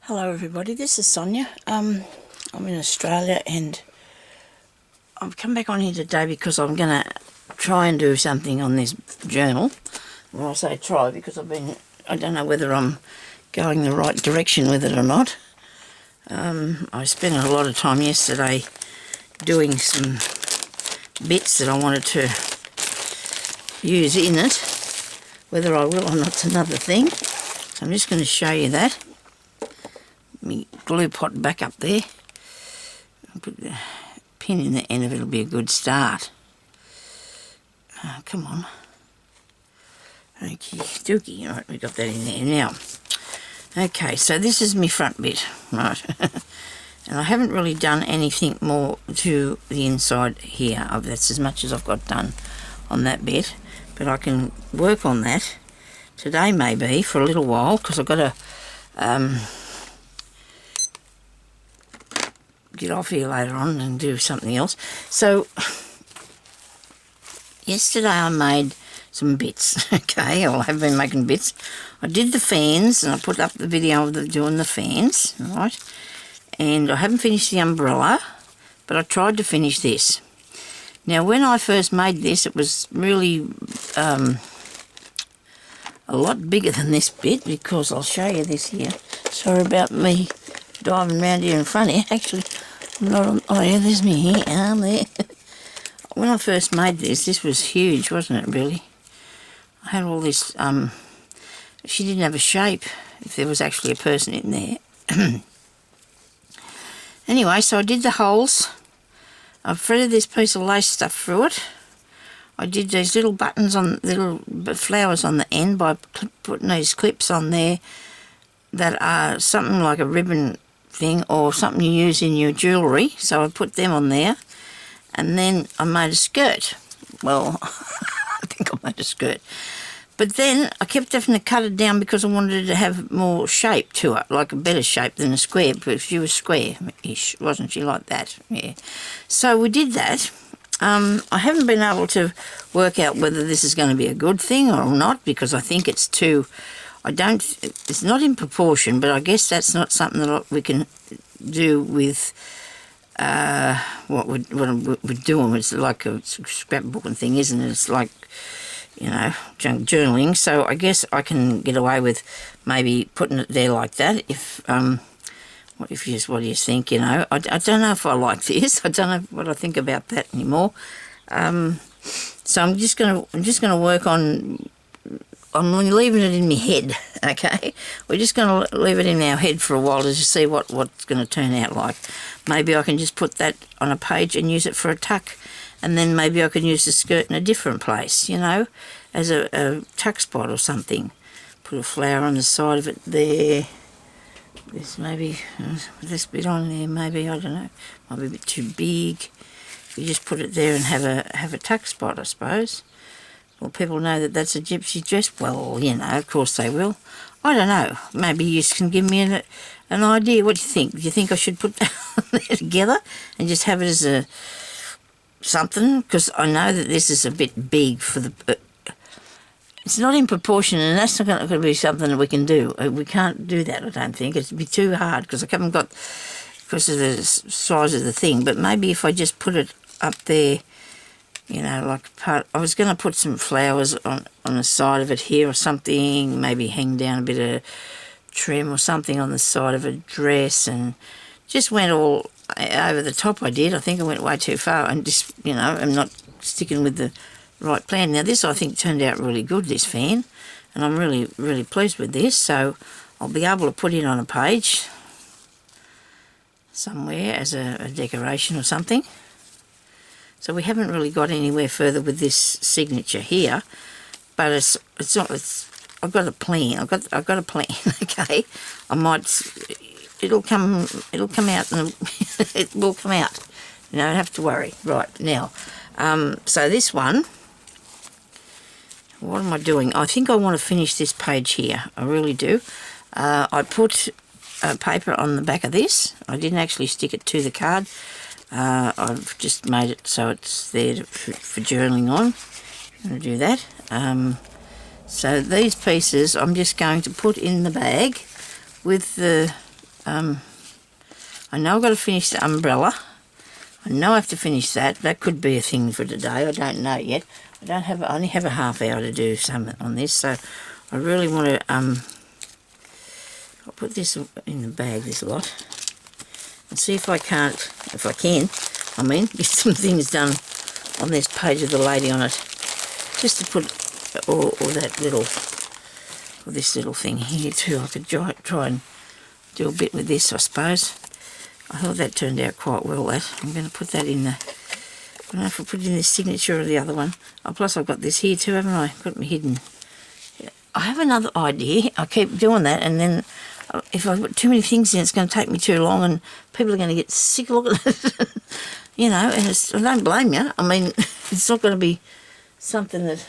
Hello everybody, this is Sonia. I'm in Australia and I've come back on here today because I'm going to try and do something on this journal. When I say try, because I don't know whether I'm going the right direction with it or not. I spent a lot of time yesterday doing some bits that I wanted to use in it. Whether I will or not's another thing. So I'm just going to show you that. My glue pot back up there. I'll put the pin in the end of it'll be a good start. Come on. Okie dokie. Right, we got that in there now. Okay, so this is my front bit, right? And I haven't really done anything more to the inside here. That's as much as I've got done on that bit. But I can work on that today maybe for a little while because I've got to get off here later on and do something else. So yesterday I made some bits. Okay, I have been making bits. I did the fans and I put up the video of doing the fans, right? And I haven't finished the umbrella, but I tried to finish this. Now when I first made this, it was really a lot bigger than this bit, because I'll show you this here. Sorry about me diving around here in front here. Actually, I'm not on, oh yeah, there's me here, arm there. When I first made this was huge, wasn't it, really? I had all this, she didn't have a shape, if there was actually a person in there. Anyway, so I did the holes. I threaded this piece of lace stuff through it. I did these little buttons on, little flowers on the end by putting these clips on there that are something like a ribbon thing or something you use in your jewellery. So I put them on there, and then I made a skirt. Well, I think I made a skirt. But then I kept having to cut it down because I wanted it to have more shape to it, like a better shape than a square, because she was square-ish, wasn't she, like that? Yeah. So we did that. I haven't been able to work out whether this is going to be a good thing or not, because I think it's too, it's not in proportion, but I guess that's not something that we can do with what we're doing. It's like a scrapbooking thing, isn't it? It's like, you know, junk journaling. So I guess I can get away with maybe putting it there like that. What do you think? You know, I don't know if I like this. I don't know what I think about that anymore. So I'm just gonna work on. I'm leaving it in my head. Okay, we're just gonna leave it in our head for a while to just see what's going to turn out like. Maybe I can just put that on a page and use it for a tuck. And then maybe I can use the skirt in a different place, you know, as a tuck spot or something. Put a flower on the side of it there. This maybe, this bit on there maybe, I don't know. Might be a bit too big. You just put it there and have a tuck spot, I suppose. Well, people know that that's a gypsy dress. Well, you know, of course they will. I don't know. Maybe you can give me an idea. What do you think? Do you think I should put that there together and just have it as a something, because I know that this is a bit big for the it's not in proportion, and that's not going to be something that we can do. We can't do that, I don't think. It'd be too hard because I haven't got, because of the size of the thing. But maybe if I just put it up there, you know, like part, I was going to put some flowers on the side of it here or something, maybe hang down a bit of trim or something on the side of a dress, and just went all over the top. I think I went way too far, and just, you know, I'm not sticking with the right plan. Now this I think turned out really good, this fan, and I'm really, really pleased with this. So I'll be able to put it on a page somewhere as a decoration or something. So we haven't really got anywhere further with this signature here, but I've got a plan. I've got a plan. Okay, I might. It'll come out, and it will come out. You don't have to worry. Right, now, so this one, what am I doing? I think I want to finish this page here. I really do. I put paper on the back of this. I didn't actually stick it to the card. I've just made it so it's there for journaling on. I'm going to do that. So these pieces I'm just going to put in the bag with the I know I've got to finish the umbrella. I know I have to finish that. That could be a thing for today. I don't know yet. I only have a half hour to do some on this, so I really want to I'll put this in the bag, this lot, and see if I can, I mean, get some things done on this page of the lady on it, just to put or that little, or this little thing here too. I could try and do a bit with this, I suppose. I thought that turned out quite well, that. I'm going to put that in the, I don't know if I put it in the signature or the other one. Oh, plus I've got this here too, haven't I? Got me hidden. I have another idea. I keep doing that, and then if I put too many things in, it's going to take me too long, and people are going to get sick of looking at it. You know, and I don't blame you. I mean, it's not going to be something that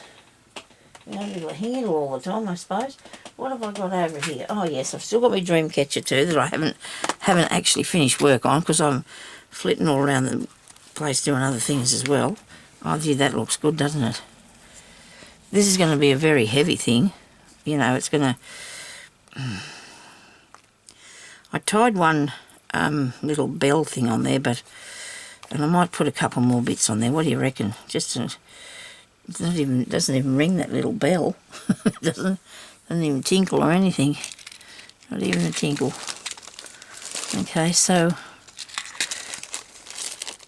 you're going to be hanging all the time, I suppose. What have I got over here? Oh yes, I've still got my dream catcher too that I haven't actually finished work on, because I'm flitting all around the place doing other things as well. Oh gee, that looks good, doesn't it? This is going to be a very heavy thing. You know, it's going to... I tied one little bell thing on there, and I might put a couple more bits on there. What do you reckon? Just it doesn't even ring, that little bell. It doesn't even tinkle or anything. Not even a tinkle. Okay, so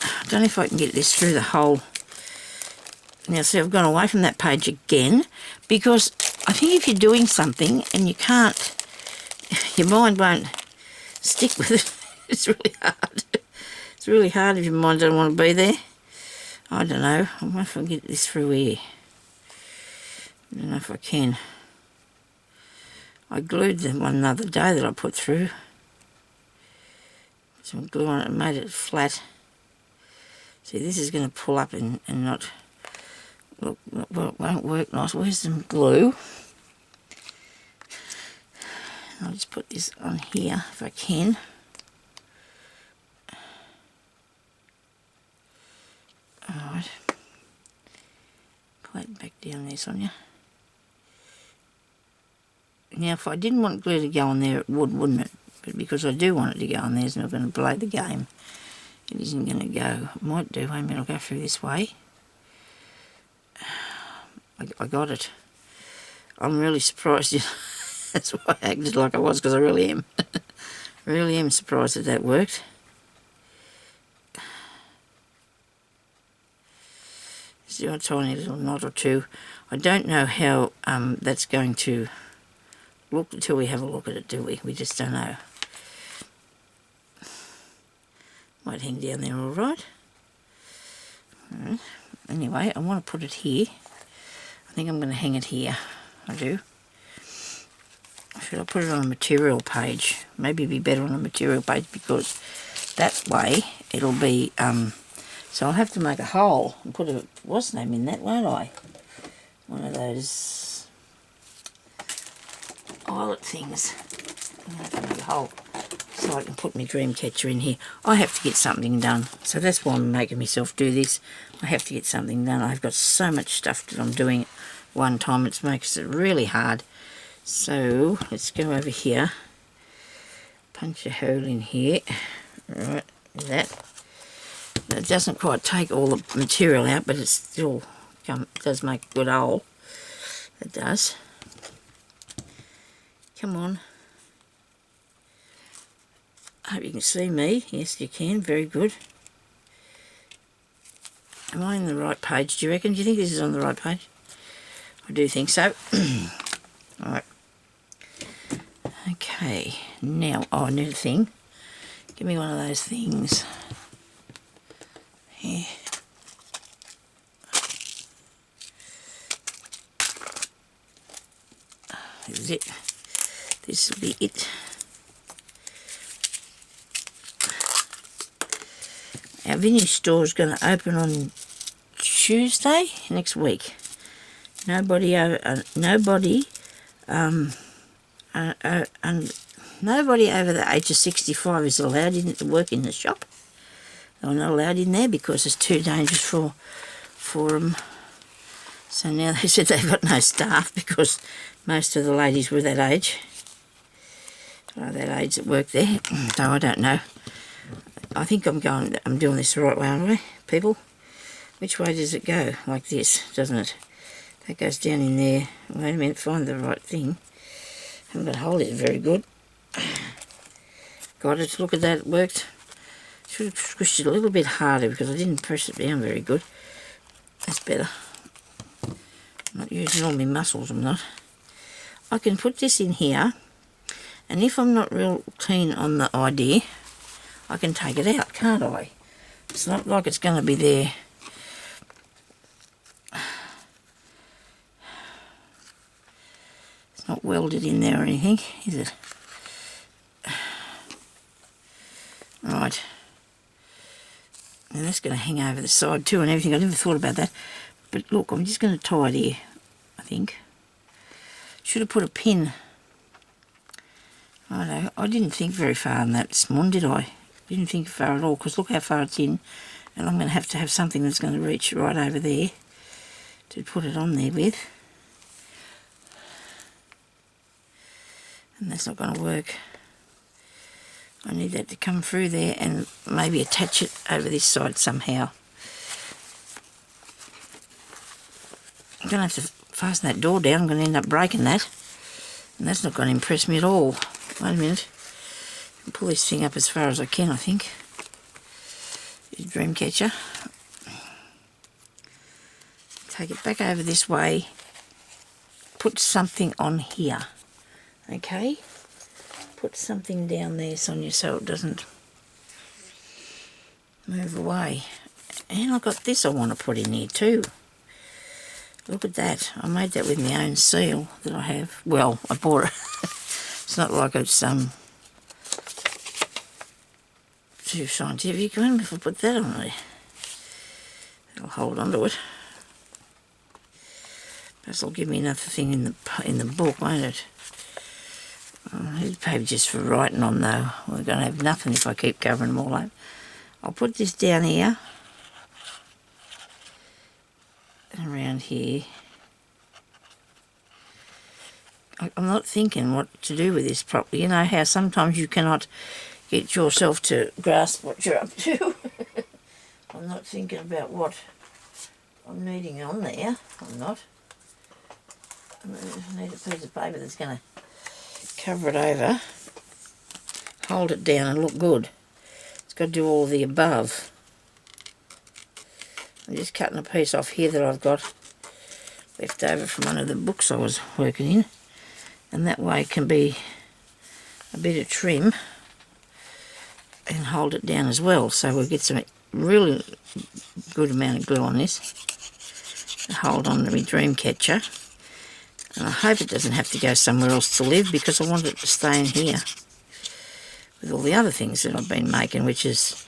I don't know if I can get this through the whole. Now see, I've gone away from that page again, because I think if you're doing something and you can't, your mind won't stick with it. It's really hard. It's really hard if your mind doesn't want to be there. I don't know. I wonder if I can get this through here. I don't know if I can. I glued the one the other day that I put through. Some glue on it and made it flat. See, this is going to pull up and not... Look, well, it won't work nice. Where's some glue? I'll just put this on here if I can. Alright. Pull that back down there, Sonia. Now, if I didn't want glue to go on there, it would, wouldn't it? But because I do want it to go on there, it's not going to blow the game. It isn't going to go. It might do. Wait a minute, I'll go through this way. I got it. I'm really surprised. That's why I acted like I was, because I really am. Really am surprised that worked. Just do a tiny little knot or two. I don't know how that's going to look until we have a look at it, do we? We just don't know. Might hang down there all right. Anyway, I want to put it here. I think I'm going to hang it here. I do. Should I put it on a material page? Maybe it'd be better on a material page, because that way it'll be... so I'll have to make a hole and put a what's name in that, won't I? One of those eyelet things. I'm going to have to make a hole so I can put my dream catcher in here. I have to get something done. So that's why I'm making myself do this. I have to get something done. I've got so much stuff that I'm doing at one time. It makes it really hard. So let's go over here. Punch a hole in here. Right, that. That doesn't quite take all the material out, but it still does make a good hole. It does. Come on. I hope you can see me. Yes, you can. Very good. Am I on the right page, do you reckon? Do you think this is on the right page? I do think so. Alright. Okay. Now, oh, another thing. Give me one of those things. Here. This is it. This will be it. Our vintage store is going to open on Tuesday next week. Nobody over the age of 65 is allowed to work in the shop. They're not allowed in there because it's too dangerous for them. So now they said they've got no staff because most of the ladies were that age. So that aids at work there. So I don't know. I think I'm doing this the right way, aren't I, people? Which way does it go? Like this, doesn't it? That goes down in there. Wait a minute, find the right thing. Haven't got hold of it very good. Got it, look at that, it worked. Should have squished it a little bit harder because I didn't press it down very good. That's better. I'm not using all my muscles, I'm not. I can put this in here, and if I'm not real keen on the idea, I can take it out, can't I? It's not like it's going to be there. It's not welded in there or anything, is it? Right. And that's going to hang over the side too and everything. I never thought about that. But look, I'm just going to tie it here, I think. Should have put a pin. I didn't think very far on that this morning, did I? Didn't think far at all, because look how far it's in. And I'm going to have something that's going to reach right over there to put it on there with. And that's not going to work. I need that to come through there and maybe attach it over this side somehow. I'm going to have to fasten that door down. I'm going to end up breaking that. And that's not going to impress me at all. Wait a minute. I'll pull this thing up as far as I can, I think. Use dream catcher. Take it back over this way. Put something on here. Okay? Put something down there, Sonia, so it doesn't move away. And I've got this I want to put in here too. Look at that. I made that with my own seal that I have. Well, I bought it. It's not like it's too scientific. I wonder if I put that on there. It'll hold onto it. This will give me another thing in the book, won't it? These pages for writing on though. We're going to have nothing if I keep covering them all up. I'll put this down here. And around here. I'm not thinking what to do with this properly. You know how sometimes you cannot get yourself to grasp what you're up to. I'm not thinking about what I'm needing on there. I'm not. I need a piece of paper that's going to cover it over, hold it down and look good. It's got to do all the above. I'm just cutting a piece off here that I've got left over from one of the books I was working in, and that way it can be a bit of trim and hold it down as well, so we'll get some really good amount of glue on this. Hold on to my dream catcher. And I hope it doesn't have to go somewhere else to live, because I want it to stay in here with all the other things that I've been making, which is,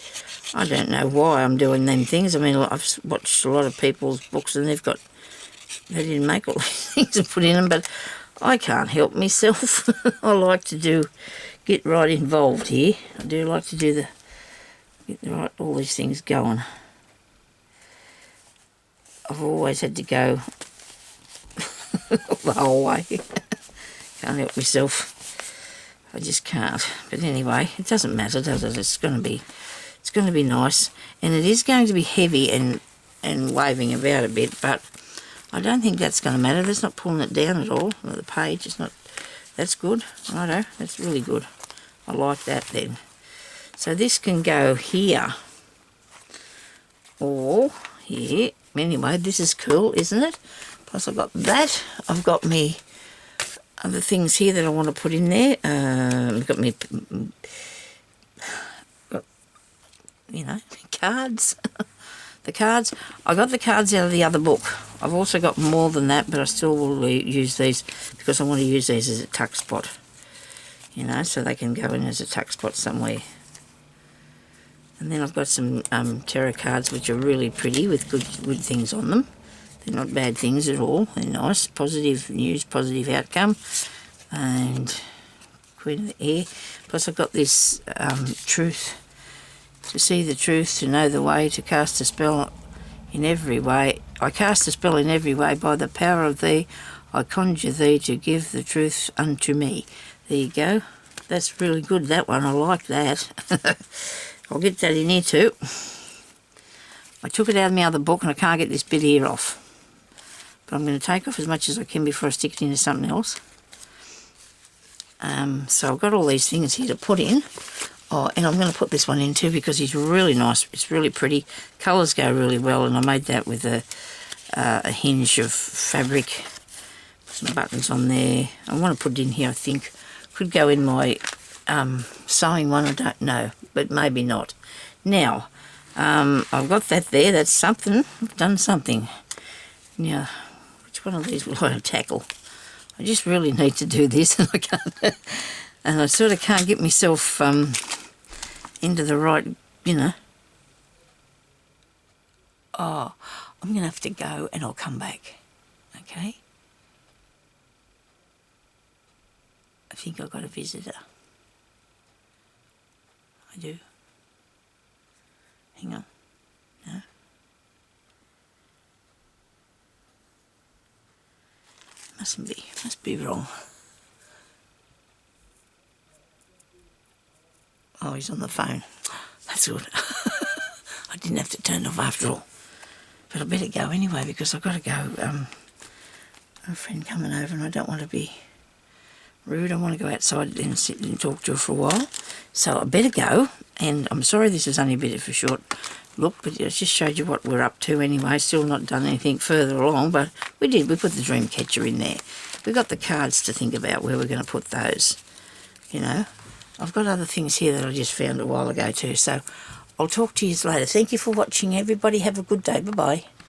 I don't know why I'm doing them things. I mean, I've watched a lot of people's books and they didn't make all these things and put in them, but I can't help myself. I like to get right involved here. I do like to get all these things going. I've always had to go the whole way. Can't help myself. I just can't. But anyway, it doesn't matter, does it? It's going to be nice, and it is going to be heavy and waving about a bit, but I don't think that's going to matter. That's not pulling it down at all. The page is not. That's good. Righto. That's really good. I like that then. So this can go here or here. Anyway, this is cool, isn't it? Plus I've got that. I've got me other things here that I want to put in there. I've got me, cards. The cards. I got the cards out of the other book. I've also got more than that, but I still will use these because I want to use these as a tuck spot. So they can go in as a tuck spot somewhere. And then I've got some tarot cards which are really pretty with good things on them. They're not bad things at all. They're nice, positive news, positive outcome, and Queen of the Air. Plus I've got this truth, to see the truth, to know the way, to cast a spell in every way. I cast a spell in every way by the power of thee. I conjure thee to give the truth unto me. There you go. That's really good, that one. I like that. I'll get that in here too. I took it out of my other book and I can't get this bit here off. But I'm going to take off as much as I can before I stick it into something else. So I've got all these things here to put in. Oh, and I'm going to put this one in too because it's really nice. It's really pretty. Colours go really well, and I made that with a hinge of fabric. Put some buttons on there. I want to put it in here, I think. Could go in my sewing one, I don't know, but maybe not. Now, I've got that there. That's something. I've done something. Now, which one of these will I tackle? I just really need to do this, and I can't. And I sort of can't get myself into the right, you know. Oh, I'm going to have to go, and I'll come back. Okay. I think I've got a visitor. I do. Hang on. No. Must be wrong. Oh, he's on the phone. That's good. I didn't have to turn it off after all. But I better go anyway because I've got to go. A friend coming over and I don't want to be rude. I want to go outside and sit and talk to her for a while. So I better go. And I'm sorry this is only a bit of a short look, but it just showed you what we're up to anyway. Still not done anything further along, but we did. We put the dream catcher in there. We've got the cards to think about where we're going to put those, you know. I've got other things here that I just found a while ago too, so I'll talk to you later. Thank you for watching, everybody. Have a good day. Bye-bye.